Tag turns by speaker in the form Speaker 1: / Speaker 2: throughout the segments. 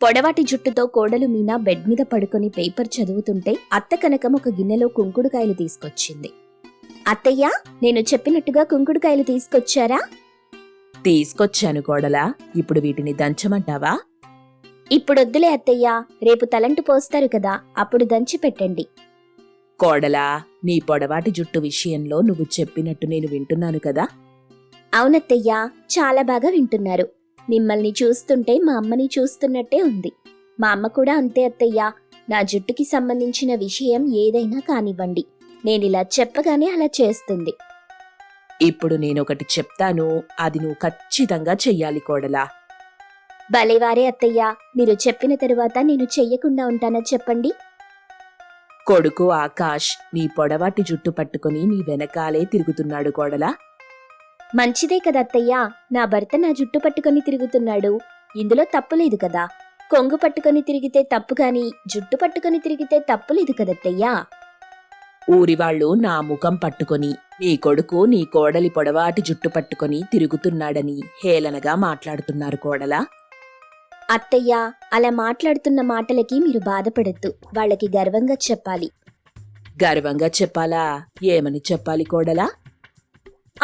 Speaker 1: పొడవాటి జుట్టుతో కోడలు మీనా బెడ్ మీద పడుకొని పేపర్ చదువుతుంటే అత్త కనకం ఒక గిన్నెలో కుంకుడుకాయలు తీసుకొచ్చింది. అత్తయ్య, నేను చెప్పినట్టుగా కుంకుడుకాయలు తీసుకొచ్చారా?
Speaker 2: తీసుకొచ్చాను కోడలా. ఇప్పుడు వీటిని దంచమంటావా?
Speaker 1: ఇప్పుడొద్దులే అత్తయ్య, రేపు తలంటు పోస్తారు కదా, అప్పుడు దంచి పెట్టండి.
Speaker 2: కోడలా, నీ పొడవాటి జుట్టు విషయంలో నువ్వు చెప్పినట్టు నేను వింటున్నాను కదా.
Speaker 1: అవునత్తయ్యా, చాలా బాగా వింటున్నారు. మిమ్మల్ని చూస్తుంటే మా అమ్మని చూస్తున్నట్టే ఉంది. మా అమ్మ కూడా అంతే అత్తయ్యా. నా జుట్టుకి సంబంధించిన విషయం ఏదైనా కానివ్వండి, నేనిలా చెప్పగానే అలా చేస్తుంది.
Speaker 2: ఇప్పుడు నేనొకటి చెప్తాను, అది నువ్వు ఖచ్చితంగా చెయ్యాలి కోడలా.
Speaker 1: భలేవారే అత్తయ్యా, మీరు చెప్పిన తరువాత నేను చెయ్యకుండా ఉంటానా చెప్పండి?
Speaker 2: కొడుకు ఆకాష్ నీ పొడవాటి జుట్టు పట్టుకుని నీ వెనకాలే తిరుగుతున్నాడు కోడలా.
Speaker 1: మంచిదే కదా అత్తయ్యా, నా భర్త నా జుట్టు పట్టుకొని తిరుగుతున్నాడు, ఇందులో తప్పులేదు కదా. కొంగు పట్టుకొని తిరిగితే తప్పు గాని జుట్టు పట్టుకొని తిరిగితే తప్పులేదు కదత్తయ్యా.
Speaker 2: ఊరివాళ్లు నా ముఖం పట్టుకొని నీ కొడుకు నీ కోడలి పొడవాటి జుట్టు పట్టుకొని తిరుగుతున్నాడని హేళనగా మాట్లాడుతున్నారు కోడలా.
Speaker 1: అత్తయ్యా, అలా మాట్లాడుతున్న మాటలకి మీరు బాధపడద్దు, వాళ్ళకి గర్వంగా చెప్పాలి.
Speaker 2: గర్వంగా చెప్పాలా? ఏమని చెప్పాలి కోడలా?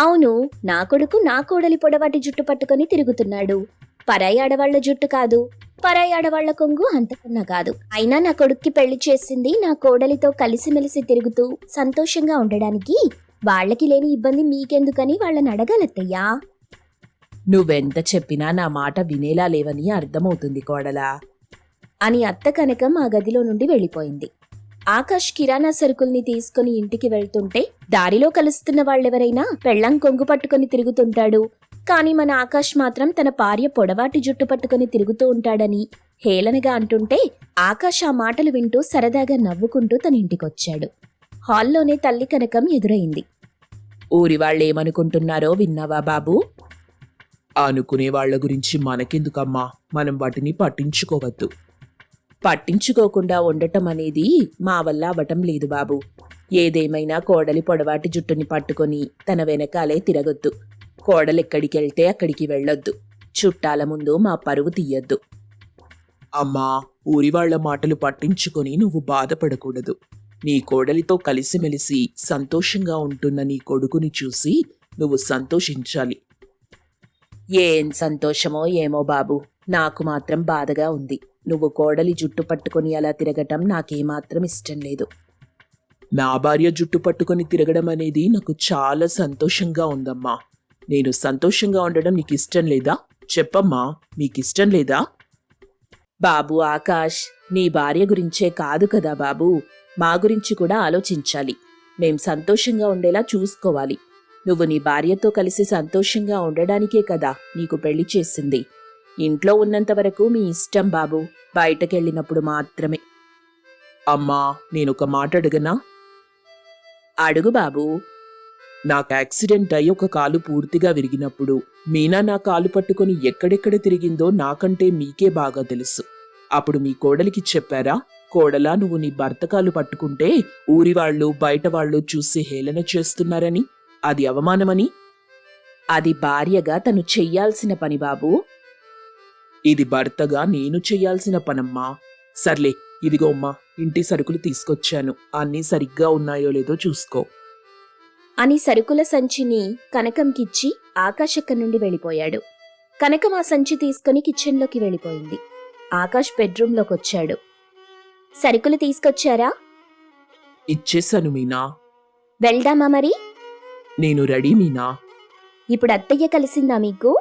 Speaker 1: అవును, నా కొడుకు నా కోడలి పొడవాటి జుట్టు పట్టుకొని తిరుగుతున్నాడు. పరాయి ఆడవాళ్ల జుట్టు కాదు, పరాయి ఆడవాళ్ల కొంగు అంతకన్నా కాదు. అయినా నా కొడుక్కి పెళ్లి చేసింది నా కోడలితో కలిసిమెలిసి తిరుగుతూ సంతోషంగా ఉండడానికి. వాళ్లకి లేని ఇబ్బంది మీకెందుకని వాళ్ళని అడగాలత్తయ్యా.
Speaker 2: నువ్వెంత చెప్పినా నా మాట వినేలా లేవని అర్థమవుతుంది కోడలా
Speaker 1: అని అత్త కనకం ఆ గదిలో నుండి వెళ్ళిపోయింది. ఆకాష్ కిరాణా సరుకుల్ని తీసుకుని ఇంటికి వెళ్తుంటే దారిలో కలుస్తున్న వాళ్ళెవరైనా పెళ్ళాం కొంగు పట్టుకుని తిరుగుతుంటాడు, కాని మన ఆకాష్ మాత్రం తన భార్య పొడవాటి జుట్టు పట్టుకుని తిరుగుతూ ఉంటాడని హేళనగా అంటుంటే ఆకాష్ ఆ మాటలు వింటూ సరదాగా నవ్వుకుంటూ తన ఇంటికొచ్చాడు. హాల్లోనే తల్లి కనకం ఎదురైంది.
Speaker 2: ఊరి వాళ్ళేమనుకుంటున్నారో విన్నావా బాబూ? అనుకునే వాళ్ల గురించి మనకెందుకమ్మా, మనం వాటిని పట్టించుకోవద్దు. పట్టించుకోకుండా ఉండటం అనేది మా వల్ల అవటం లేదు బాబు. ఏదేమైనా కోడలి పొడవాటి జుట్టుని పట్టుకొని తన వెనకాలే తిరగొద్దు. కోడలెక్కడికెళ్తే అక్కడికి వెళ్ళొద్దు. చుట్టాల ముందు మా పరువు తీయొద్దు. అమ్మా, ఊరివాళ్ల మాటలు పట్టించుకొని నువ్వు బాధపడకూడదు. నీ కోడలితో కలిసిమెలిసి సంతోషంగా ఉంటున్న నీ కొడుకుని చూసి నువ్వు సంతోషించాలి. ఏం సంతోషమో ఏమో బాబు, నాకు మాత్రం బాధగా ఉంది. నువ్వు కోడలి జుట్టు పట్టుకొని అలా తిరగటం నాకేమాత్రం ఇష్టం లేదు. నా భార్య జుట్టు పట్టుకొని తిరగడం అనేది నాకు చాలా సంతోషంగా ఉందమ్మా. నేను సంతోషంగా ఉండడం నీకు ఇష్టం లేదా? చెప్పమ్మా, నీకిష్టం లేదా? బాబు ఆకాష్, నీ భార్య గురించే కాదు కదా బాబు, మా గురించి కూడా ఆలోచించాలి. మేం సంతోషంగా ఉండేలా చూసుకోవాలి. నువ్వు నీ భార్యతో కలిసి సంతోషంగా ఉండడానికే కదా నీకు పెళ్లి చేసింది. ఇంట్లో ఉన్నంతవరకు మీ ఇష్టం బాబు, బయటకెళ్ళినప్పుడు మాత్రమే. అమ్మా, నేనొక మాట అడగనా? అడుగు బాబూ. నాకు యాక్సిడెంట్ అయి ఒక కాలు పూర్తిగా విరిగినప్పుడు మీనా నా కాలు పట్టుకొని ఎక్కడెక్కడ తిరిగిందో నాకంటే మీకే బాగా తెలుసు. అప్పుడు మీ కోడలికి చెప్పారా, కోడలా నువ్వు నీ భర్త కాలు పట్టుకుంటే ఊరివాళ్లు బయటవాళ్లు చూసి హేళన చేస్తున్నారని, అది అవమానమని? అది భార్యగా తను చెయ్యాల్సిన పని బాబూ. ఇది భర్తగా నేను చెయ్యాల్సిన పనమ్మా. సర్లే, ఇదిగో అమ్మా, ఇంటి సరుకులు తీసుకొచ్చాను, అన్నీ సరిగ్గా ఉన్నాయో లేదో చూసుకో
Speaker 1: అని సరుకుల సంచిని కనకంకిచ్చి ఆకాష్ అక్కడి నుండి వెళ్ళిపోయాడు. కనకం ఆ సంచి తీసుకుని కిచెన్లోకి వెళ్ళిపోయింది. ఆకాష్ బెడ్రూంలోకొచ్చాడు. సరుకులు తీసుకొచ్చారా?
Speaker 2: ఇచ్చేశాను మీనా.
Speaker 1: వెళ్దామా మరి?
Speaker 2: నేను రెడీ మీనా.
Speaker 1: ఇప్పుడు అత్తయ్య కలిసిందా మీకు?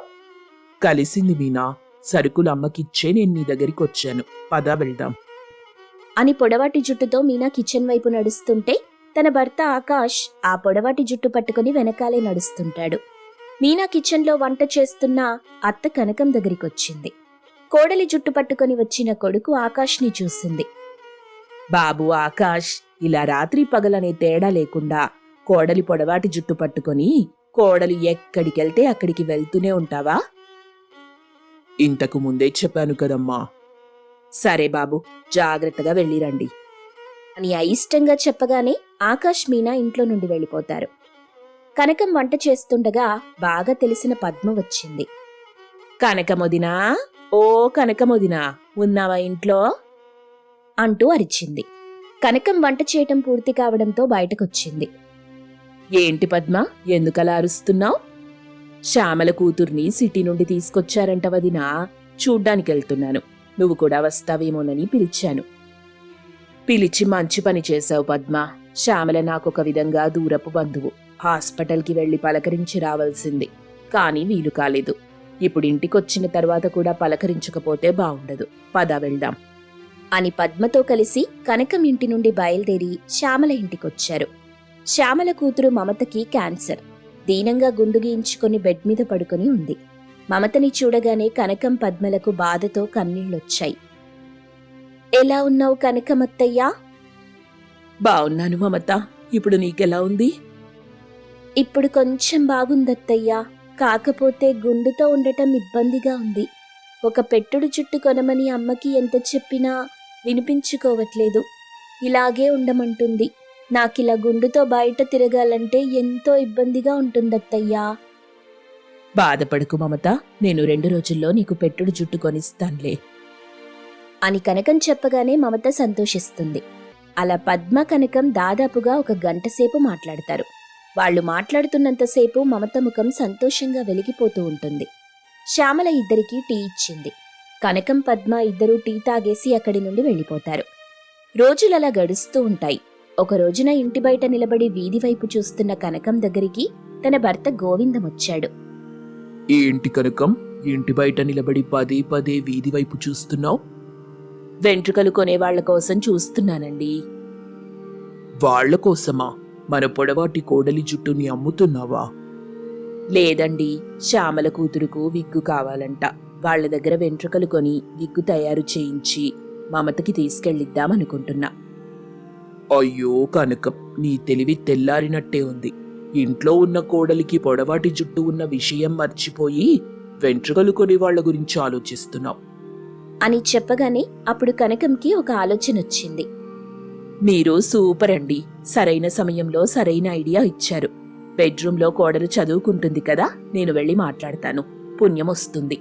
Speaker 2: కలిసింది మీనా. సరుకులు అమ్మకిచ్చే నేను నీ దగ్గరికి వచ్చాను. పదా వెళ్దాం
Speaker 1: అని పొడవాటి జుట్టుతో మీనా కిచెన్ వైపు నడుస్తుంటే తన భర్త ఆకాష్ ఆ పొడవాటి జుట్టు పట్టుకుని వెనకాలే నడుస్తుంటాడు. మీనా కిచెన్లో వంట చేస్తున్న అత్త కనకం దగ్గరికొచ్చింది. కోడలి జుట్టు పట్టుకుని వచ్చిన కొడుకు ఆకాష్ని చూసింది.
Speaker 2: బాబు ఆకాష్, ఇలా రాత్రి పగలనే తేడా లేకుండా కోడలి పొడవాటి జుట్టు పట్టుకొని కోడలు ఎక్కడికెళ్తే అక్కడికి వెళ్తూనే ఉంటావా? ఇంతకు ముందే చెప్పాను కదమ్మా. సరే బాబు, జాగ్రత్తగా వెళ్ళిరండి
Speaker 1: అని అయిష్టంగా చెప్పగానే ఆకాష్ మీనా ఇంట్లో నుండి వెళ్ళిపోతారు. కనకం వంట చేస్తుండగా బాగా తెలిసిన పద్మ వచ్చింది.
Speaker 2: కనకమొదినా, ఓ కనకమొదినా, ఉన్నావా ఇంట్లో
Speaker 1: అంటూ అరిచింది. కనకం వంట చేయటం పూర్తి కావడంతో బయటకొచ్చింది.
Speaker 2: ఏంటి పద్మ, ఎందుకలా అరుస్తున్నావు? శ్యామల కూతుర్ని సిటీ నుండి తీసుకొచ్చారంట వదినా, చూడ్డానికెళ్తున్నాను. నువ్వు కూడా వస్తావేమోనని పిలిచాను. పిలిచి మంచి పని చేశావు పద్మ. శ్యామల నాకొక విధంగా దూరపు బంధువు. హాస్పిటల్కి వెళ్లి పలకరించి రావాల్సింది, కానీ వీలు కాలేదు. ఇప్పుడు ఇంటికొచ్చిన తర్వాత కూడా పలకరించకపోతే బావుండదు. పద వెళ్దాం
Speaker 1: అని పద్మతో కలిసి కనకం ఇంటి నుండి బయలుదేరి శ్యామల ఇంటికొచ్చారు. శ్యామల కూతురు మమతకి క్యాన్సర్. దీనంగా గుండు గీయించుకొని బెడ్ మీద పడుకొని ఉంది. మమతని చూడగానే కనకం పద్మలకు బాధతో కన్నీళ్లొచ్చాయి. ఎలా ఉన్నావు కనకమత్తయ్యా?
Speaker 2: బావున్నాను మమత. ఇప్పుడు నీకెలా ఉంది?
Speaker 1: ఇప్పుడు కొంచెం బాగుందత్తయ్యా. కాకపోతే గుండుతో ఉండటం ఇబ్బందిగా ఉంది. ఒక పెట్టుడు చుట్టు కొనమని అమ్మకి ఎంత చెప్పినా వినిపించుకోవట్లేదు. ఇలాగే ఉండమంటుంది. నాకిలా గుండుతో బయట తిరగాలంటే ఎంతో ఇబ్బందిగా ఉంటుందత్తయ్యా.
Speaker 2: బాధపడకు మమత, నేను 2 రోజుల్లో నీకు పెట్టుడు జుట్టు కొనిస్తాన్లే
Speaker 1: అని కనకం చెప్పగానే మమత సంతోషిస్తుంది. అలా పద్మ కనకం దాదాపుగా 1 గంట సేపు మాట్లాడతారు. వాళ్ళు మాట్లాడుతున్నంతసేపు మమత ముఖం సంతోషంగా వెలిగిపోతూ ఉంటుంది. శ్యామల ఇద్దరికీ టీ ఇచ్చింది. కనకం పద్మ ఇద్దరూ టీ తాగేసి అక్కడి నుండి వెళ్ళిపోతారు. రోజులలా గడుస్తూ ఉంటాయి. ఒక రోజున ఇంటి బయట నిలబడి వీధి వైపు చూస్తున్న కనకం దగ్గరికి తన భర్త గోవిందమొచ్చాడు.
Speaker 2: ఏంటి కనకం, ఇంటి బయట నిలబడి పదే పదే వీధి వైపు చూస్తున్నావు? వెంట్రుకలు కొనేవాళ్ల కోసం చూస్తున్నానండి. వాళ్ల కోసమా? మన పొడవాటి కోడలి జుట్టుని అమ్ముతున్నావా? లేదండి, శ్యామల కూతురుకు విగ్గు కావాలంట. వాళ్ల దగ్గర వెంట్రుకలు కొని విగ్గు తయారు చేయించి మమతకి తీసుకెళ్ళిద్దామనుకుంటున్నా. అయ్యో కనకం, నీ తెలివి తెల్లారినట్టే ఉంది. ఇంట్లో ఉన్న కోడలికి పొడవాటి జుట్టు ఉన్న విషయం మర్చిపోయి వెంట్రుకలు కొని వాళ్ల గురించి ఆలోచిస్తున్నావు
Speaker 1: అని చెప్పగానే అప్పుడు కనకంకి ఒక ఆలోచన వచ్చింది.
Speaker 2: మీరు సూపర్ అండి. సరైన సమయంలో సరైన ఐడియా ఇచ్చారు. బెడ్రూమ్లో కోడలు చదువుకుంటుంది కదా, నేను వెళ్ళి మాట్లాడతాను. పుణ్యం వస్తుంది.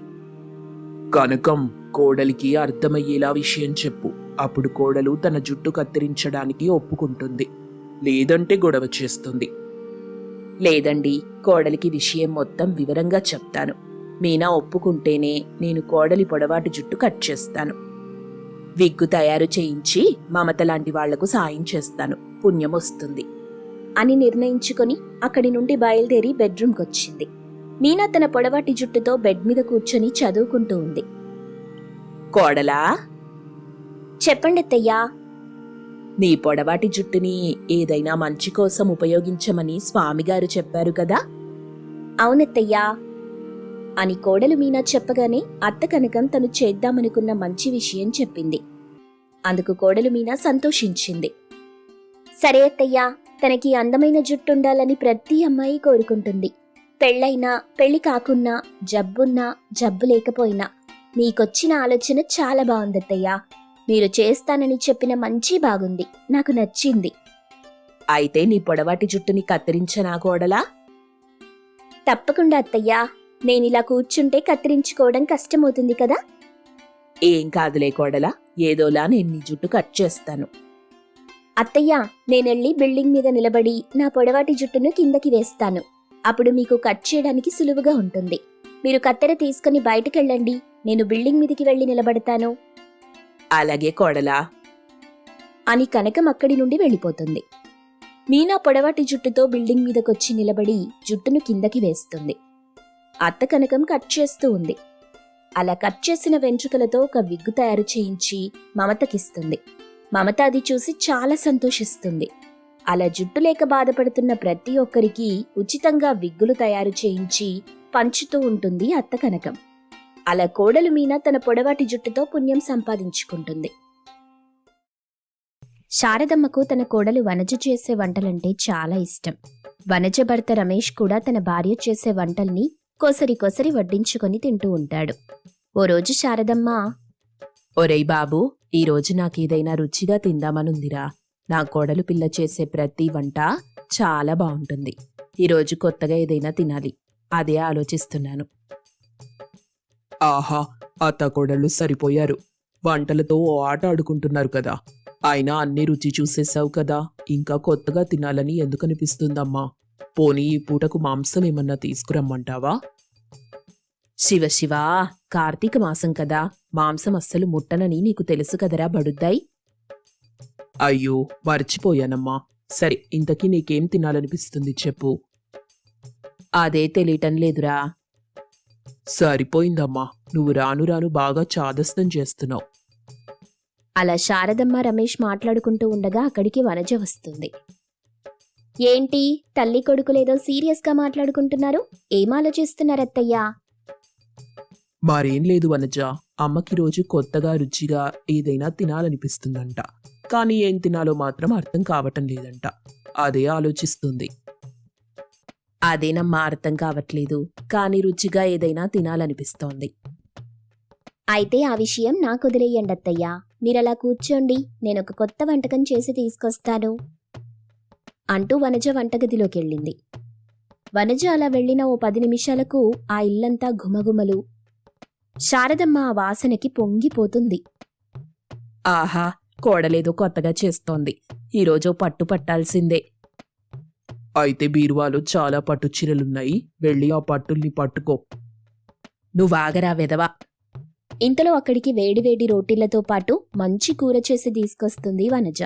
Speaker 2: కనకం, కోడలికి అర్థమయ్యేలా విషయం చెప్పు. అప్పుడు కోడలు తన జుట్టు కత్తిరించడానికి ఒప్పుకుంటుంది. లేదంటే గొడవ చేస్తుంది. లేదండి, కోడలికి విషయం మొత్తం వివరంగా చెప్తాను. మీనా ఒప్పుకుంటేనే నేను కోడలి పొడవాటి జుట్టు కట్ చేస్తాను. విగ్గు తయారు చేయించి మమత లాంటి వాళ్లకు సాయం చేస్తాను. పుణ్యం వస్తుంది
Speaker 1: అని నిర్ణయించుకొని అక్కడి నుండి బయలుదేరి బెడ్రూమ్కొచ్చింది. మీనా తన పొడవాటి జుట్టుతో బెడ్ మీద కూర్చొని చదువుకుంటూ ఉంది.
Speaker 2: కోడలా,
Speaker 1: చెప్పండత్తయ్యా.
Speaker 2: నీ పొడవాటి జుట్టుని ఏదైనా మంచి కోసం ఉపయోగించమని స్వామిగారు చెప్పారు కదా?
Speaker 1: అవునత్తయ్యా అని కోడలు మీనా చెప్పగానే అత్త కనకం తను చేద్దామనుకున్న మంచి విషయం చెప్పింది. అందుకు కోడలు మీనా సంతోషించింది. సరే అత్తయ్యా, తనకి అందమైన జుట్టుండాలని ప్రతి అమ్మాయి కోరుకుంటుంది. పెళ్ళైనా పెళ్లి కాకున్నా, జబ్బున్నా జబ్బు లేకపోయినా మీకొచ్చిన ఆలోచన చాలా బాగుందత్తయ్యా. మీరు చేస్తానని చెప్పిన మంచి బాగుంది, నాకు నచ్చింది.
Speaker 2: అయితే నీ పొడవాటి జుట్టుని కత్తిరించనా కోడలా?
Speaker 1: తప్పకుండా అత్తయ్యా. నేనిలా కూర్చుంటే కత్తిరించుకోవడం కష్టమవుతుంది కదా.
Speaker 2: ఏం కాదులే కోడలా, ఏదోలా నేను నీ జుట్టు కట్ చేస్తాను.
Speaker 1: అత్తయ్యా, నేనెళ్ళి బిల్డింగ్ మీద నిలబడి నా పొడవాటి జుట్టును కిందకి వేస్తాను. అప్పుడు మీకు కట్ చేయడానికి సులువుగా ఉంటుంది. మీరు కత్తెర తీసుకుని బయటకెళ్ళండి, నేను బిల్డింగ్ మీదికి వెళ్లి నిలబడతాను.
Speaker 2: అలాగే కోడలా
Speaker 1: అని కనకం అక్కడి నుండి వెళ్ళిపోతుంది. మీనా పొడవాటి జుట్టుతో బిల్డింగ్ మీదకొచ్చి నిలబడి జుట్టును కిందకి వేస్తుంది. అత్త కనకం కట్ చేస్తూ ఉంది. అలా కట్ చేసిన వెంట్రుకలతో ఒక విగ్గు తయారు చేయించి మమతకిస్తుంది. మమత అది చూసి చాలా సంతోషిస్తుంది. అలా జుట్టు లేక బాధపడుతున్న ప్రతి ఒక్కరికి ఉచితంగా విగ్గులు తయారు చేయించి పంచుతూ ఉంటుంది అత్త కనకం. అలా కోడలు మీనా తన పొడవాటి జుట్టుతో పుణ్యం సంపాదించుకుంటుంది. శారదమ్మకు తన కోడలు వనజ చేసే వంటలంటే చాలా ఇష్టం. వనజ భర్త రమేష్ కూడా తన భార్య చేసే వంటల్ని కోసరి కోసరి వడ్డించుకొని తింటూ ఉంటాడు. ఓ రోజు శారదమ్మ,
Speaker 2: ఒరేయ్ బాబు, ఈరోజు నాకేదైనా రుచిగా తిందామనుందిరా. నా కోడలు పిల్ల చేసే ప్రతి వంట చాలా బాగుంటుంది. ఈరోజు కొత్తగా ఏదైనా తినాలి, అదే ఆలోచిస్తున్నాను. ఆహా, అత్తకోడళ్ళు సరిపోయారు. వంటలతో ఓ ఆట ఆడుకుంటున్నారు కదా. అయినా అన్ని రుచి చూసేశావు కదా, ఇంకా కొత్తగా తినాలని ఎందుకనిపిస్తుందమ్మా? పోనీ ఈ పూటకు మాంసం ఏమన్నా తీసుకురమ్మంటావా?
Speaker 1: శివ శివ, కార్తీక మాసం కదా, మాంసం అస్సలు ముట్టనని నీకు తెలుసు కదరా బడుద్దాయి.
Speaker 2: అయ్యో, మర్చిపోయానమ్మా. సరే, ఇంతకీ నీకేం తినాలనిపిస్తుంది చెప్పు.
Speaker 1: అదే తెలియటం లేదురా.
Speaker 2: సరిపోయిందమ్మా, నువ్వు రాను రాను బాగా చాదస్తం చేస్తున్నావు.
Speaker 1: అలా శారదమ్మ రమేష్ మాట్లాడుకుంటూ ఉండగా అక్కడికి వనజ వస్తుంది. ఏంటి తల్లి కొడుకులేదో సీరియస్గా మాట్లాడుకుంటున్నారు? ఏం ఆలోచిస్తున్నారత్తయ్యా?
Speaker 2: మరేం లేదు వనజ, అమ్మకి రోజు కొత్తగా రుచిగా ఏదైనా తినాలనిపిస్తుందంట. కానీ ఏం తినాలో మాత్రం అర్థం కావటం లేదంట. అదే ఆలోచిస్తుంది.
Speaker 1: అదేనమ్మా అర్థం కావట్లేదు, కానీ రుచిగా ఏదైనా తినాలనిపిస్తోంది. అయితే ఆ విషయం నాకు వదిలేయండి అత్తయ్యా. మీరలా కూర్చోండి, నేనొక కొత్త వంటకం చేసి తీసుకొస్తాను అంటూ వనజ వంటగదిలోకెళ్ళింది. వనజ అలా వెళ్ళిన ఓ 10 నిమిషాలకు ఆ ఇల్లంతా ఘుమఘుమలు. శారదమ్మ ఆ వాసనకి పొంగిపోతుంది.
Speaker 2: ఆహా, కోడలేదో కొత్తగా చేస్తోంది. ఈరోజు పట్టు పట్టాల్సిందే. అయితే బీరువాలో చాలా పట్టు చీరలున్నాయి, వెళ్ళి ఆ పట్టుల్ని పట్టుకో.
Speaker 1: నువ్వాగరా వెదవా. ఇంతలో అక్కడికి వేడివేడి రోటీలతో పాటు మంచి కూర చేసి తీసుకొస్తుంది వనజ.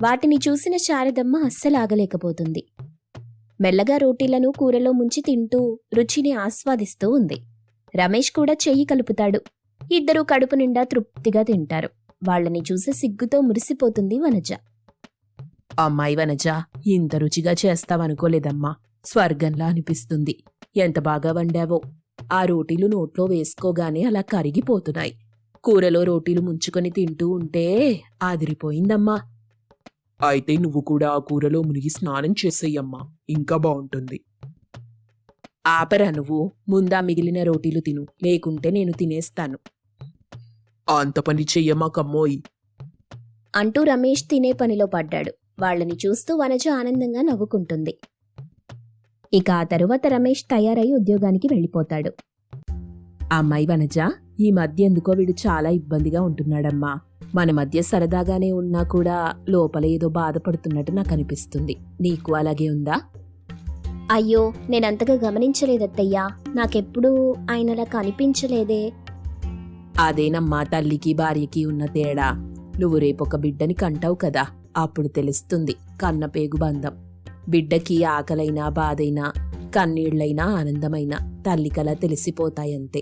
Speaker 1: వాటిని చూసిన శారదమ్మ అస్సలాగలేకపోతుంది. మెల్లగా రోటీలను కూరలో ముంచి తింటూ రుచిని ఆస్వాదిస్తూ ఉంది. రమేష్ కూడా చెయ్యి కలుపుతాడు. ఇద్దరూ కడుపు నిండా తృప్తిగా తింటారు. వాళ్ళని చూసి సిగ్గుతో మురిసిపోతుంది వనజ.
Speaker 2: అమ్మాయి వనజ, ఇంత రుచిగా చేస్తావనుకోలేదమ్మా. స్వర్గంలా అనిపిస్తుంది. ఎంత బాగా వండావో. ఆ రోటీలు నోట్లో వేసుకోగానే అలా కరిగిపోతున్నాయి. కూరలో రోటీలు ముంచుకొని తింటూ ఉంటే ఆదిరిపోయిందమ్మా. అయితే నువ్వు కూడా ఆ కూరలో మునిగి స్నానం చేసేయమ్మా, ఇంకా బావుంటుంది. ఆపరా నువ్వు, ముందా మిగిలిన రోటీలు తిను, లేకుంటే నేను తినేస్తాను. అంత పని చెయ్యమా కమ్మోయి
Speaker 1: అంటూ రమేష్ తినే పనిలో పడ్డాడు. వాళ్ళని చూస్తూ వనజ ఆనందంగా నవ్వుకుంటుంది. ఇక ఆ తరువాత రమేష్ తయారై ఉద్యోగానికి వెళ్ళిపోతాడు. అమ్మాయి వనజ, ఈ మధ్య ఎందుకో వీడు చాలా ఇబ్బందిగా ఉంటున్నాడమ్మా. మన మధ్య సరదాగానే ఉన్నా కూడా లోపల ఏదో బాధపడుతున్నట్టు నాకు అనిపిస్తుంది. నీకు అలాగే ఉందా? అయ్యో, నేనంతగా గమనించలేదత్తయ్యా. నాకెప్పుడూ ఆయనలా కనిపించలేదే.
Speaker 2: అదేనమ్మా తల్లికి భార్యకి ఉన్న తేడా. నువ్వు రేపొక బిడ్డని కంటావు కదా, అప్పుడు తెలుస్తుంది కన్న పేగు బంధం. బిడ్డకి ఆకలైనా బాధైనా కన్నీళ్లైనా ఆనందమైనా తల్లికలా తెలిసిపోతాయంతే.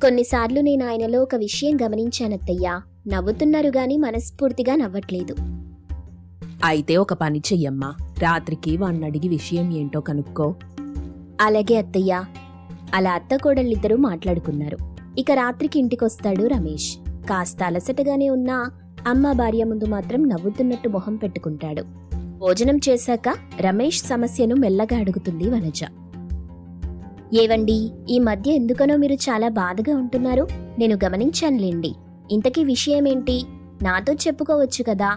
Speaker 1: కొన్నిసార్లు నేను ఆయనలో ఒక విషయం గమనించానత్తయ్యా. నవ్వుతున్నారు గాని మనస్ఫూర్తిగా నవ్వట్లేదు.
Speaker 2: అయితే ఒక పని చెయ్యమ్మా, రాత్రికి వాణ్ణడిగి విషయం ఏంటో కనుక్కో.
Speaker 1: అలాగే అత్తయ్యా. అలా అత్తకోడళ్ళిద్దరూ మాట్లాడుకున్నారు. ఇక రాత్రికి ఇంటికొస్తాడు రమేష్. కాస్త అలసటగానే ఉన్నా అమ్మ భార్య ముందు మాత్రం నవ్వుతున్నట్టు మొహం పెట్టుకుంటాడు. భోజనం చేశాక రమేష్ సమస్యను మెల్లగా అడుగుతుంది వనజ. ఏవండి, ఈ మధ్య ఎందుకనో మీరు చాలా బాధగా ఉంటున్నారు. నేను గమనించానులేండి. ఇంతకీ విషయమేంటి? నాతో చెప్పుకోవచ్చు కదా.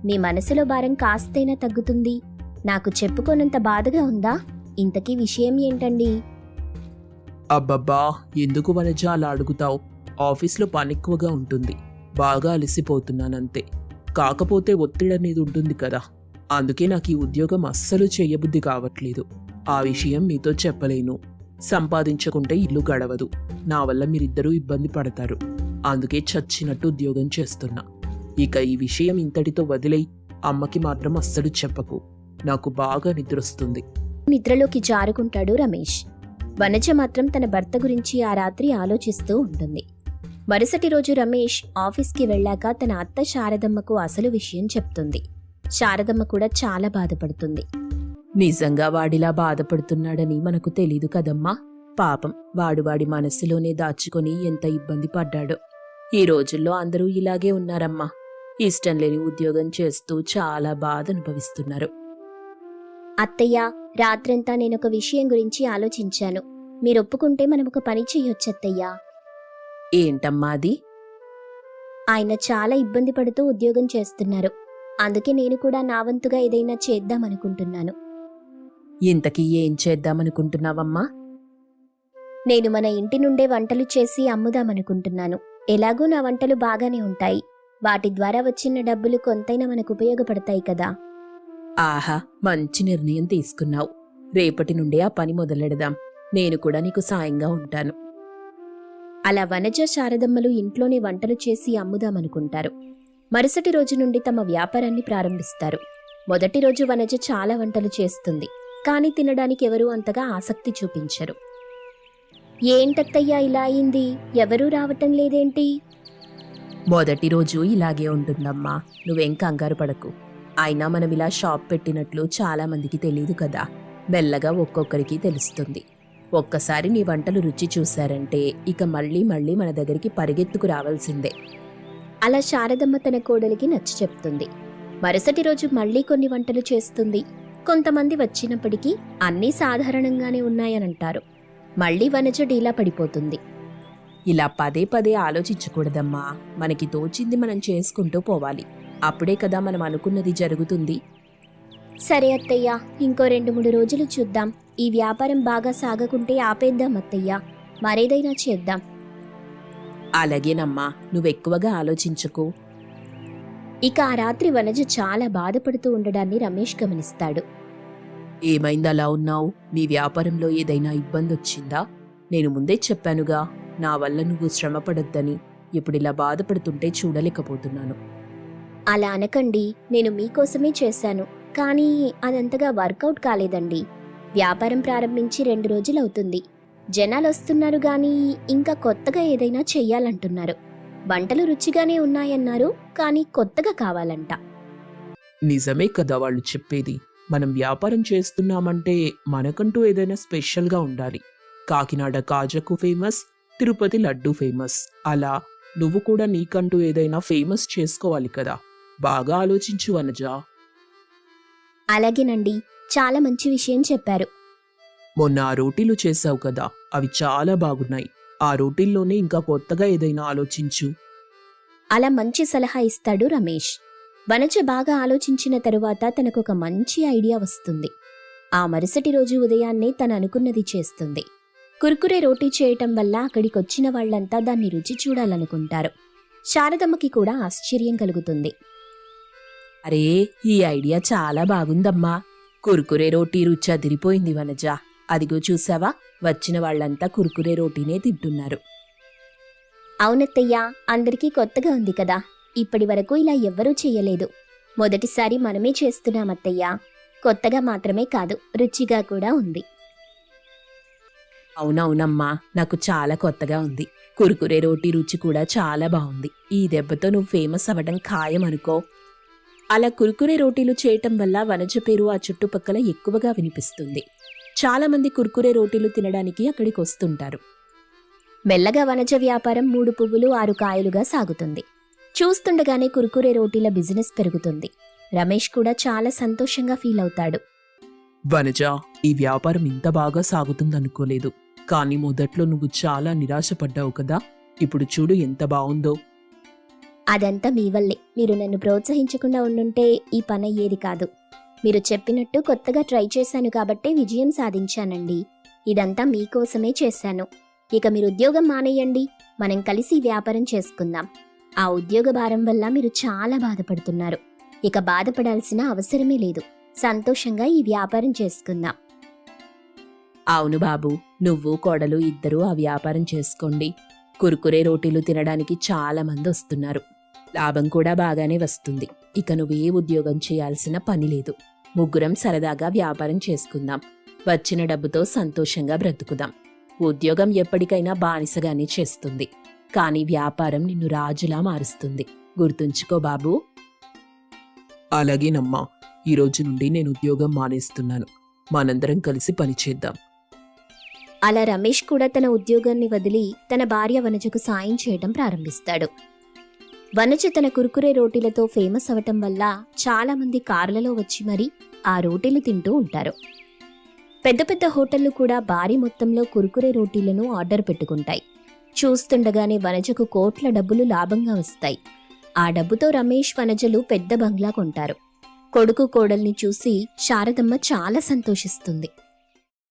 Speaker 1: మీ మనసులో భారం కాస్తైనా తగ్గుతుంది. నాకు చెప్పుకోనంత బాధగా ఉందా? ఇంతకీ విషయం ఏంటండి?
Speaker 2: అబ్బబ్బా, ఎందుకు వనజ అలా అడుగుతావు? ఆఫీస్లో పనెక్కువగా ఉంటుంది, బాగా అలసిపోతున్నానంతే. కాకపోతే ఒత్తిడనేది ఉంటుంది కదా, అందుకే నాకు ఈ ఉద్యోగం అస్సలు చేయబుద్ధి కావట్లేదు. ఆ విషయం మీతో చెప్పలేను. సంపాదించకుంటే ఇల్లు గడవదు. నా వల్ల మీరిద్దరూ ఇబ్బంది పడతారు. అందుకే చచ్చినట్టు ఉద్యోగం చేస్తున్నా. ఇక ఈ విషయం ఇంతటితో వదిలేయి. అమ్మకి మాత్రం అస్సలు చెప్పకు. నాకు బాగా నిద్రొస్తుంది.
Speaker 1: నిద్రలోకి జారుకుంటాడు రమేష్. వనజ మాత్రం తన భర్త గురించి ఆ రాత్రి ఆలోచిస్తూ ఉంటుంది. మరుసటి రోజు రమేష్ ఆఫీస్కి వెళ్ళాక తన అత్త శారదమ్మకు అసలు విషయం చెప్తుంది. శారదమ్మ కూడా చాలా బాధపడుతుంది.
Speaker 2: నిజంగా వాడిలా బాధపడుతున్నాడని మనకు తెలీదు కదమ్మా. పాపం, వాడి మనసులోనే దాచుకొని ఎంత ఇబ్బంది పడ్డాడో. ఈ రోజుల్లో అందరూ ఇలాగే ఉన్నారమ్మా. ఇష్టం లేని ఉద్యోగం చేస్తూ చాలా బాధ అనుభవిస్తున్నారు.
Speaker 1: అత్తయ్య, రాత్రంతా నేనొక విషయం గురించి ఆలోచించాను. మీరొప్పుకుంటే మనం ఒక పని చెయ్యొచ్చత్తయ్యా.
Speaker 2: ఏంటమ్మా అది?
Speaker 1: ఆయన చాలా ఇబ్బంది పడుతూ ఉద్యోగం చేస్తున్నారు. అందుకే నేను కూడా నా వంతుగా ఏదైనా చేద్దామనుకుంటున్నాను.
Speaker 2: ఇంతకీ ఏం చేద్దామనుకుంటున్నావమ్మా?
Speaker 1: నేను మన ఇంటి నుండే వంటలు చేసి అమ్ముదామనుకుంటున్నాను. ఎలాగూ నా వంటలు బాగానే ఉంటాయి. వాటి ద్వారా వచ్చిన డబ్బులు కొంతైనా మనకు ఉపయోగపడతాయి కదా.
Speaker 2: ఆహా, మంచి నిర్ణయం తీసుకున్నావు. రేపటి నుండే ఆ పని మొదలెడదాం. నేను కూడా నీకు సాయంగా ఉంటాను.
Speaker 1: అలా వనజ శారదమ్మలు ఇంట్లోనే వంటలు చేసి అమ్ముదామనుకుంటారు. మరుసటి రోజు నుండి తమ వ్యాపారాన్ని ప్రారంభిస్తారు. మొదటి రోజు వనజ చాలా వంటలు చేస్తుంది, కానీ తినడానికి ఎవరూ అంతగా ఆసక్తి చూపించరు. ఏంటత్తయ్యా ఇలా అయింది? ఎవరూ రావటం లేదేంటి?
Speaker 2: మొదటి రోజు ఇలాగే ఉంటుందమ్మా, నువ్వేం కంగారు పడకు. అయినా మనం ఇలా షాప్ పెట్టినట్లు చాలా మందికి తెలియదు కదా. మెల్లగా ఒక్కొక్కరికి తెలుస్తుంది. ఒక్కసారి నీ వంటలు రుచి చూశారంటే ఇక మళ్ళీ మళ్ళీ మన దగ్గరికి పరిగెత్తుకు రావాల్సిందే.
Speaker 1: అలా శారదమ్మ తన కోడలికి నచ్చ చెప్తుంది. మరుసటి రోజు మళ్ళీ కొన్ని వంటలు చేస్తుంది. కొంతమంది వచ్చినప్పటికీ అన్నీ సాధారణంగానే ఉన్నాయనంటారు. మళ్ళీ వనజ డీలా పడిపోతుంది.
Speaker 2: ఇలా పదే పదే ఆలోచించకూడదమ్మా. మనకి తోచింది మనం చేసుకుంటూ పోవాలి. అప్పుడే కదా మనం అనుకున్నది జరుగుతుంది.
Speaker 1: సరే అత్తయ్య, ఇంకో 2-3 రోజులు చూద్దాం. ఈ వ్యాపారం బాగా సాగకుంటే ఆపేద్దాం అత్తయ్య. మరేదైనా చేద్దాం.
Speaker 2: అలాగేనమ్మా, నువ్వెక్కువగా ఆలోచించకు.
Speaker 1: ఇక ఆ రాత్రి వనజ చాలా బాధపడుతూ ఉండడాన్ని రమేష్ గమనిస్తాడు.
Speaker 2: ఏమైంది అలా ఉన్నావు? నీ వ్యాపారంలో ఏదైనా ఇబ్బంది వచ్చిందా? నేను ముందే చెప్పానుగా, నా వల్ల నువ్వు శ్రమపడొద్దని. ఇప్పుడిలా బాధపడుతుంటే చూడలేకపోతున్నాను.
Speaker 1: అలా అనకండి, నేను మీకోసమే చేశాను. కానీ అదంతగా వర్కౌట్ కాలేదండి. వ్యాపారం ప్రారంభించి 2 రోజులవుతుంది. జనాలు వస్తున్నారు గాని ఇంకా కొత్తగా ఏదైనా చెయ్యాలంటున్నారు. వంటలు రుచిగానే ఉన్నాయన్నారు, కానీ కొత్తగా కావాలంట.
Speaker 2: నిజమే కదా వాళ్ళు చెప్పేది. మనం వ్యాపారం చేస్తున్నామంటే మనకంటూ ఏదైనా స్పెషల్గా ఉండాలి. కాకినాడ కాజాకు ఫేమస్, తిరుపతి లడ్డు ఫేమస్. అలా నువ్వు కూడా నీకంటూ ఏదైనా ఫేమస్ చేసుకోవాలి కదా. బాగా ఆలోచించు వనజా.
Speaker 1: అలాగేనండి, చాలా మంచి విషయం చెప్పారు.
Speaker 2: మొన్న ఆ రోటీలు చేసావు కదా, అవి చాలా బాగున్నాయి. ఆ రోటీల్లోనే ఇంకా కొత్తగా ఏదైనా ఆలోచించు.
Speaker 1: అలా మంచి సలహా ఇస్తాడు రమేష్. వనజ బాగా ఆలోచించిన తరువాత తనకొక మంచి ఐడియా వస్తుంది. ఆ మరుసటి రోజు ఉదయాన్నే తను అనుకున్నది చేస్తుంది. కుర్కురే రోటీ చేయటం వల్ల అక్కడికొచ్చిన వాళ్లంతా దాన్ని రుచి చూడాలనుకుంటారు. శారదమ్మకి కూడా ఆశ్చర్యం కలుగుతుంది.
Speaker 2: అరే, ఈ ఐడియా చాలా బాగుందమ్మా. కుర్కురే రోటీ రుచి అదిరిపోయింది వనజ. అదిగో చూసావా, వచ్చిన వాళ్లంతా కుర్కురే రోటీనే తింటున్నారు.
Speaker 1: అవునత్తయ్యా, అందరికీ కొత్తగా ఉంది కదా. ఇప్పటి వరకు ఇలా ఎవ్వరూ చెయ్యలేదు. మొదటిసారి మనమే చేస్తున్నామత్తయ్యా. కొత్తగా మాత్రమే కాదు, రుచిగా కూడా ఉంది.
Speaker 2: అవునవునమ్మా, నాకు చాలా కొత్తగా ఉంది. కుర్కురే రోటీ రుచి కూడా చాలా బాగుంది. ఈ దెబ్బతో నువ్వు ఫేమస్ అవ్వడం ఖాయం అనుకో. అలా కుర్కురే రోటీలు చేయటం వల్ల వనజ పేరు ఆ చుట్టుపక్కల ఎక్కువగా వినిపిస్తుంది. చాలా మంది కుర్కురే రోటీలు తినడానికి అక్కడికి వస్తుంటారు.
Speaker 1: మెల్లగా వనజ వ్యాపారం 3 పువ్వులు 6 కాయలుగా సాగుతుంది. చూస్తుండగానే కుర్కురే రోటీల బిజినెస్ పెరుగుతుంది. రమేష్ కూడా చాలా సంతోషంగా ఫీల్ అవుతాడు.
Speaker 2: వనజ, ఈ వ్యాపారం ఇంత బాగా సాగుతుందనుకోలేదు. కానీ మొదట్లో నువ్వు చాలా నిరాశపడ్డావు కదా. ఇప్పుడు చూడు ఎంత బావుందో.
Speaker 1: అదంతా మీ వల్లే. మీరు నన్ను ప్రోత్సహించకుండా ఉండుంటే ఈ పని అయ్యేది కాదు. మీరు చెప్పినట్టు కొత్తగా ట్రై చేశాను కాబట్టే విజయం సాధించానండి. ఇదంతా మీకోసమే చేశాను. ఇక మీరు ఉద్యోగం మానేయండి. మనం కలిసి వ్యాపారం చేసుకుందాం. ఆ ఉద్యోగ భారం వల్ల మీరు చాలా బాధపడుతున్నారు. ఇక బాధపడాల్సిన అవసరమే లేదు. సంతోషంగా ఈ వ్యాపారం చేసుకుందాం.
Speaker 2: అవును బాబు, నువ్వు కోడలు ఇద్దరూ ఆ వ్యాపారం చేసుకోండి. కుర్కురే రోటీలు తినడానికి చాలా మంది వస్తున్నారు. లాభం కూడా బాగానే వస్తుంది. ఇక నువ్వే ఉద్యోగం చేయాల్సిన పని లేదు. ముగ్గురం సరదాగా వ్యాపారం చేసుకుందాం. వచ్చిన డబ్బుతో సంతోషంగా బ్రతుకుదాం. ఉద్యోగం ఎప్పటికైనా బానిసగానే చేస్తుంది, కానీ వ్యాపారం నిన్ను రాజులా మారుస్తుంది. గుర్తుంచుకో బాబూ. అలాగేనమ్మా, ఈ రోజు నుండి నేను ఉద్యోగం మానేస్తున్నాను. మనందరం కలిసి పనిచేద్దాం.
Speaker 1: అలా రమేష్ కూడా తన ఉద్యోగాన్ని వదిలి తన భార్య వనజకు సాయం చేయడం ప్రారంభిస్తాడు. వనజ తన కుర్కురే రోటీలతో ఫేమస్ అవటం వల్ల చాలా మంది కార్లలో వచ్చి మరీ ఆ రోటీలు తింటూ ఉంటారు. పెద్ద పెద్ద హోటళ్లు కూడా భారీ మొత్తంలో కుర్కురే రోటీలను ఆర్డర్ పెట్టుకుంటాయి. చూస్తుండగానే వనజకు కోట్ల డబ్బులు లాభంగా వస్తాయి. ఆ డబ్బుతో రమేష్ వనజలు పెద్ద బంగ్లా కొంటారు. కొడుకు కోడల్ని చూసి శారదమ్మ చాలా సంతోషిస్తుంది.